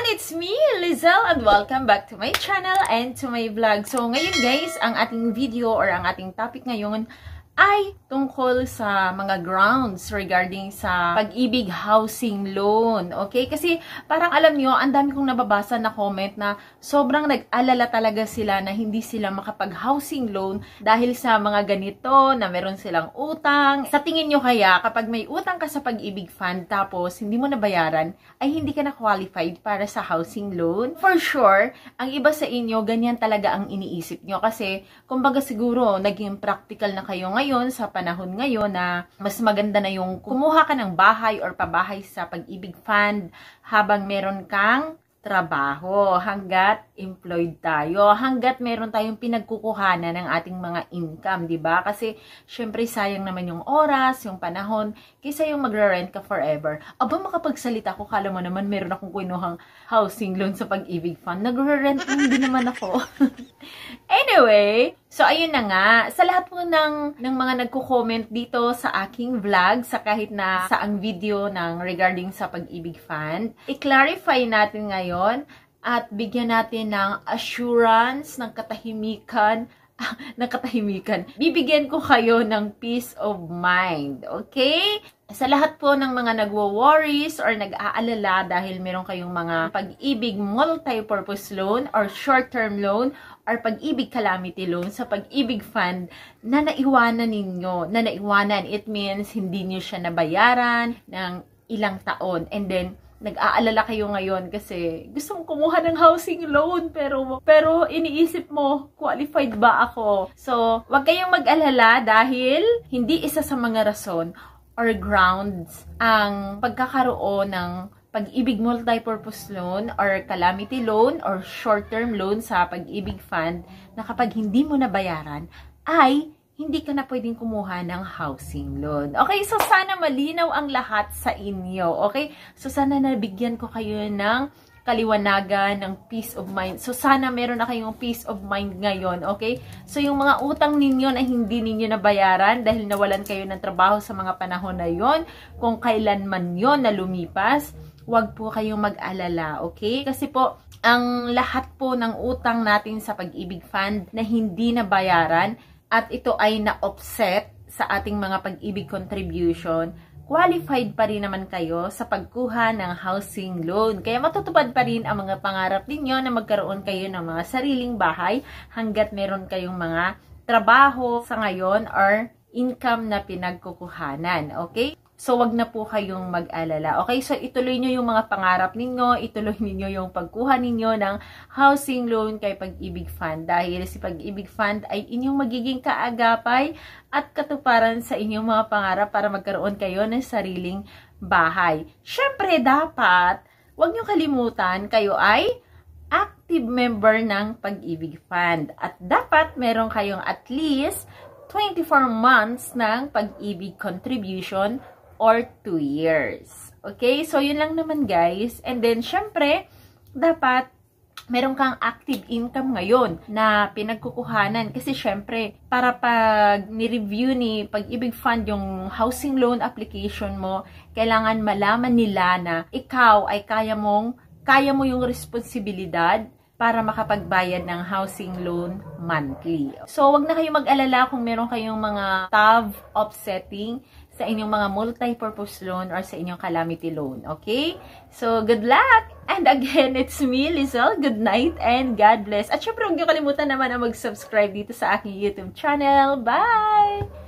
It's me, Lizelle, and welcome back to my channel and to my vlog. So, ngayon guys, ang ating video or ang ating topic ngayon ay tungkol sa mga grounds regarding sa Pag-ibig housing loan. Okay? Kasi parang alam nyo, ang dami kong nababasa na comment na sobrang nag-alala talaga sila na hindi sila makapag-housing loan dahil sa mga ganito na meron silang utang. Sa tingin nyo kaya, kapag may utang ka sa Pag-ibig Fund tapos hindi mo nabayaran, ay hindi ka na qualified para sa housing loan? For sure, ang iba sa inyo, ganyan talaga ang iniisip nyo. Kasi, kumbaga siguro, naging practical na kayo ngayon sa panahon ngayon na mas maganda na yung kumuha ka ng bahay or pabahay sa Pag-ibig Fund habang meron kang trabaho, hanggat employed tayo, hanggat meron tayong pinagkukuhanan ng ating mga income, di ba? Kasi syempre sayang naman yung oras, yung panahon, kaysa yung magre-rent ka forever. Aba, makapagsalita ko, kala mo naman meron akong kinuhang housing loan sa Pag-ibig Fund. Nagre-rent hindi naman ako. Anyway, so ayun na nga, sa lahat po ng mga nagko-comment dito sa aking vlog, sa kahit na saang video ng regarding sa Pag-ibig Fund, i-clarify natin ngayon at bigyan natin ng assurance, ng katahimikan, bibigyan ko kayo ng peace of mind, okay? Sa lahat po ng mga nagwo-worries or nag-aalala dahil meron kayong mga Pag-ibig multi-purpose loan or short-term loan or Pag-ibig calamity loan sa Pag-ibig Fund na naiwanan ninyo, it means hindi nyo siya nabayaran ng ilang taon, and then nag-aalala kayo ngayon kasi gusto mong kumuha ng housing loan pero iniisip mo, qualified ba ako? So, wag kayong mag-alala dahil hindi isa sa mga rason or grounds ang pagkakaroon ng Pag-ibig multi-purpose loan or calamity loan or short-term loan sa Pag-ibig Fund na kapag hindi mo nabayaran ay hindi ka na pwedeng kumuha ng housing loan. Okay, so sana malinaw ang lahat sa inyo. Okay, so sana nabigyan ko kayo ng kaliwanagan, ng peace of mind. So sana meron na kayong peace of mind ngayon. Okay, so yung mga utang ninyo na hindi ninyo nabayaran dahil nawalan kayo ng trabaho sa mga panahon na yon, kung kailan man yon na lumipas, wag po kayong mag-alala. Okay, kasi po ang lahat po ng utang natin sa Pag-ibig Fund na hindi nabayaran at ito ay na-offset sa ating mga Pag-ibig contribution, qualified pa rin naman kayo sa pagkuha ng housing loan. Kaya matutupad pa rin ang mga pangarap ninyo na magkaroon kayo ng mga sariling bahay hanggat meron kayong mga trabaho sa ngayon or income na pinagkukuhanan. Okay? So, wag na po kayong mag-alala. Okay? So, ituloy nyo yung mga pangarap ninyo, ituloy ninyo yung pagkuha ninyo ng housing loan kay Pag-ibig Fund. Dahil si Pag-ibig Fund ay inyong magiging kaagapay at katuparan sa inyong mga pangarap para magkaroon kayo ng sariling bahay. Syempre, dapat, wag nyo kalimutan, kayo ay active member ng Pag-ibig Fund. At dapat meron kayong at least 24 months ng Pag-ibig contribution or 2 years. Okay? So, yun lang naman guys. And then, syempre, dapat meron kang active income ngayon na pinagkukuhanan. Kasi syempre, para pag ni-review ni Pag-ibig Fund yung housing loan application mo, kailangan malaman nila na ikaw ay kaya mo yung responsibilidad para makapagbayad ng housing loan monthly. So, wag na kayong mag-alala kung meron kayong mga TAV offsetting sa inyong mga multi-purpose loan or sa inyong calamity loan. Okay? So, good luck! And again, it's me, Lizelle. Good night and God bless. At syempre, huwag niyo kalimutan naman na mag-subscribe dito sa aking YouTube channel. Bye!